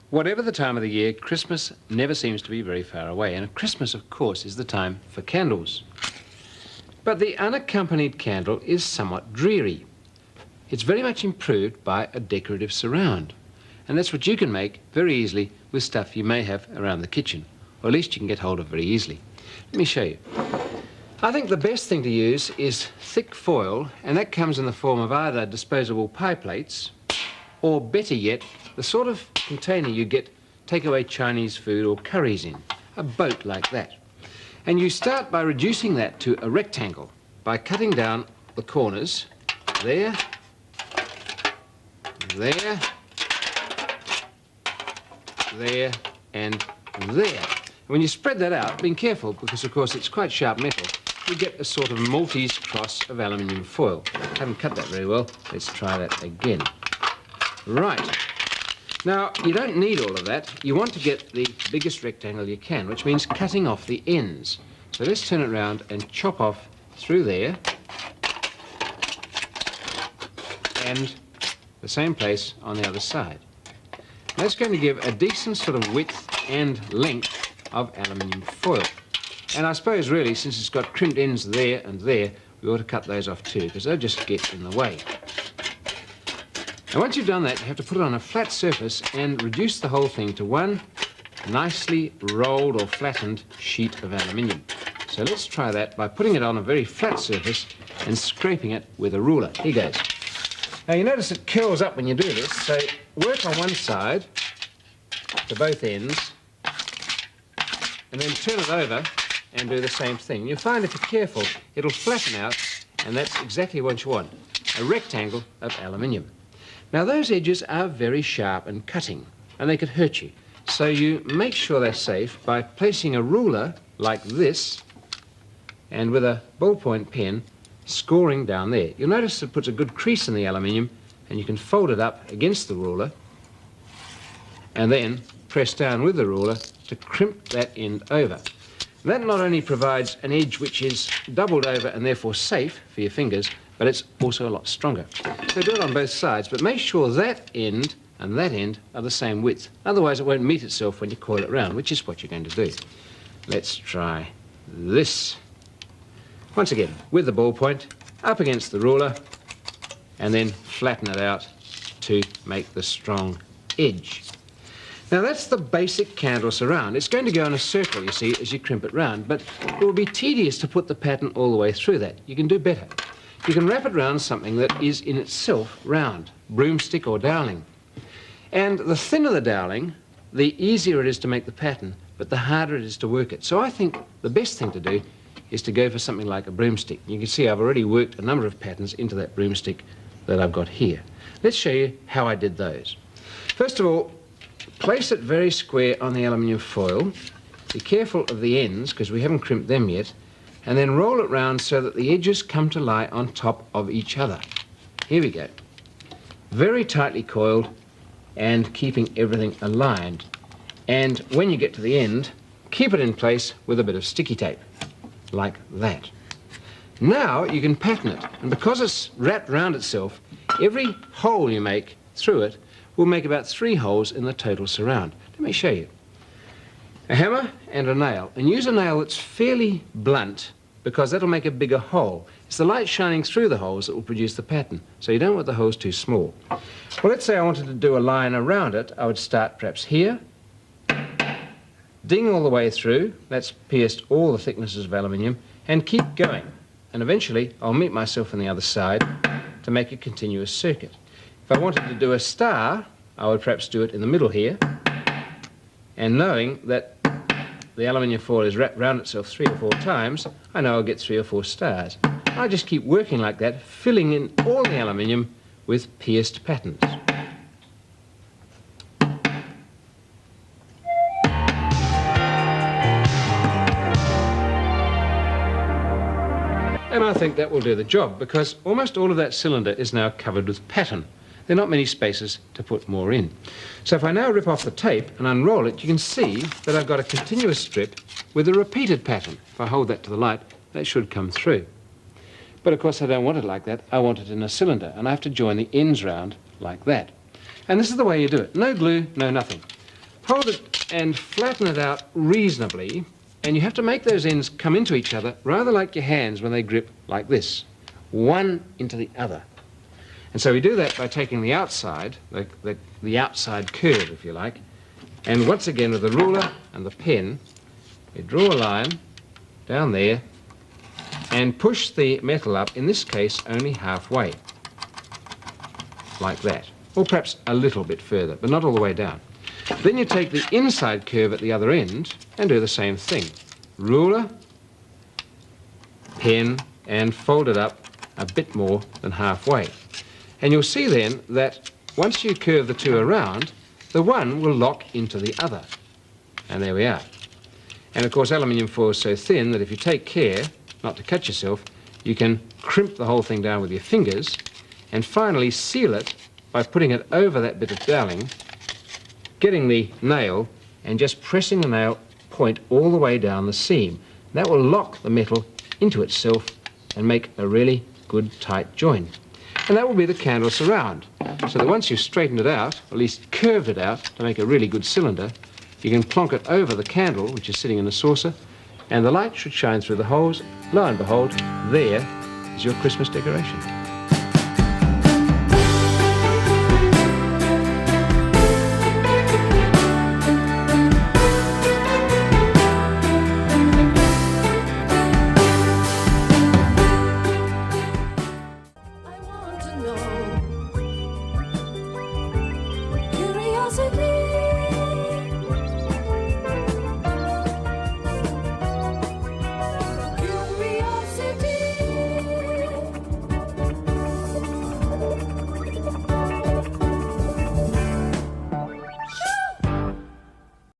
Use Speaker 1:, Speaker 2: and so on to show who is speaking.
Speaker 1: Whatever the time of the year, Christmas never seems to be very far away, and Christmas, of course, is the time for candles. But the unaccompanied candle is somewhat dreary. It's very much improved by a decorative surround, and that's what you can make very easily with stuff you may have around the kitchen, or at least you can get hold of very easily. Let me show you. I think the best thing to use is thick foil, and that comes in the form of either disposable pie plates, or better yet, the sort of container you get takeaway Chinese food or curries in, a boat like that. And you start by reducing that to a rectangle by cutting down the corners, there, there, there, and there. When you spread that out, being careful, because of course it's quite sharp metal, you get a sort of Maltese cross of aluminium foil. I haven't cut that very well. Let's try that again. Right. Now, you don't need all of that. You want to get the biggest rectangle you can, which means cutting off the ends. So let's turn it around and chop off through there, and the same place on the other side. That's going to give a decent sort of width and length of aluminium foil. And I suppose really, since it's got crimped ends there and there, we ought to cut those off too, because they'll just get in the way. And once you've done that, you have to put it on a flat surface and reduce the whole thing to one nicely rolled or flattened sheet of aluminium. So let's try that by putting it on a very flat surface and scraping it with a ruler. Here goes. Now you notice it curls up when you do this, so work on one side to both ends, and then turn it over and do the same thing. You'll find if you're careful, it'll flatten out, and that's exactly what you want, a rectangle of aluminium. Now those edges are very sharp and cutting, and they could hurt you. So you make sure they're safe by placing a ruler like this, and with a ballpoint pen, scoring down there. You'll notice it puts a good crease in the aluminium, and you can fold it up against the ruler, and then press down with the ruler to crimp that end over. That not only provides an edge which is doubled over and therefore safe for your fingers, but it's also a lot stronger. So do it on both sides, but make sure that end and that end are the same width. Otherwise it won't meet itself when you coil it round, which is what you're going to do. Let's try this. Once again, with the ballpoint, up against the ruler, and then flatten it out to make the strong edge. Now that's the basic candle surround. It's going to go in a circle, you see, as you crimp it round, but it will be tedious to put the pattern all the way through that. You can do better. You can wrap it round something that is in itself round, broomstick or doweling. And the thinner the doweling, the easier it is to make the pattern, but the harder it is to work it. So I think the best thing to do is to go for something like a broomstick. You can see I've already worked a number of patterns into that broomstick that I've got here. Let's show you how I did those. First of all, place it very square on the aluminium foil. Be careful of the ends, because we haven't crimped them yet, and then roll it round so that the edges come to lie on top of each other. Here we go. Very tightly coiled and keeping everything aligned. And when you get to the end, keep it in place with a bit of sticky tape, like that. Now you can pattern it, and because it's wrapped round itself, every hole you make through it will make about 3 holes in the total surround. Let me show you. A hammer and a nail, and use a nail that's fairly blunt, because that'll make a bigger hole. It's the light shining through the holes that will produce the pattern, so you don't want the holes too small. Well, let's say I wanted to do a line around it. I would start perhaps here, ding all the way through, that's pierced all the thicknesses of aluminium, and keep going. And eventually I'll meet myself on the other side to make a continuous circuit. If I wanted to do a star, I would perhaps do it in the middle here, and knowing that the aluminium foil is wrapped round itself 3 or 4 times, I know I'll get 3 or 4 stars. I just keep working like that, filling in all the aluminium with pierced patterns. And I think that will do the job, because almost all of that cylinder is now covered with pattern. There are not many spaces to put more in. So if I now rip off the tape and unroll it, you can see that I've got a continuous strip with a repeated pattern. If I hold that to the light, that should come through. But of course I don't want it like that. I want it in a cylinder, and I have to join the ends round like that. And this is the way you do it. No glue, no nothing. hold it and flatten it out reasonably, and you have to make those ends come into each other, rather like your hands when they grip like this, one into the other. And so we do that by taking the outside, the outside curve, if you like, and once again with the ruler and the pen, we draw a line down there and push the metal up, in this case only halfway, like that, or perhaps a little bit further, but not all the way down. Then you take the inside curve at the other end and do the same thing. Ruler, pen, and fold it up a bit more than halfway. And you'll see then that once you curve the two around, the one will lock into the other. And there we are. And of course aluminium foil is so thin that if you take care not to cut yourself, you can crimp the whole thing down with your fingers and finally seal it by putting it over that bit of doweling, getting the nail and just pressing the nail point all the way down the seam. That will lock the metal into itself and make a really good tight join. And that will be the candle surround. So that once you've straightened it out, or at least curved it out to make a really good cylinder, you can plonk it over the candle, which is sitting in a saucer, and the light should shine through the holes. Lo and behold, there is your Christmas decoration.
Speaker 2: Curiosity.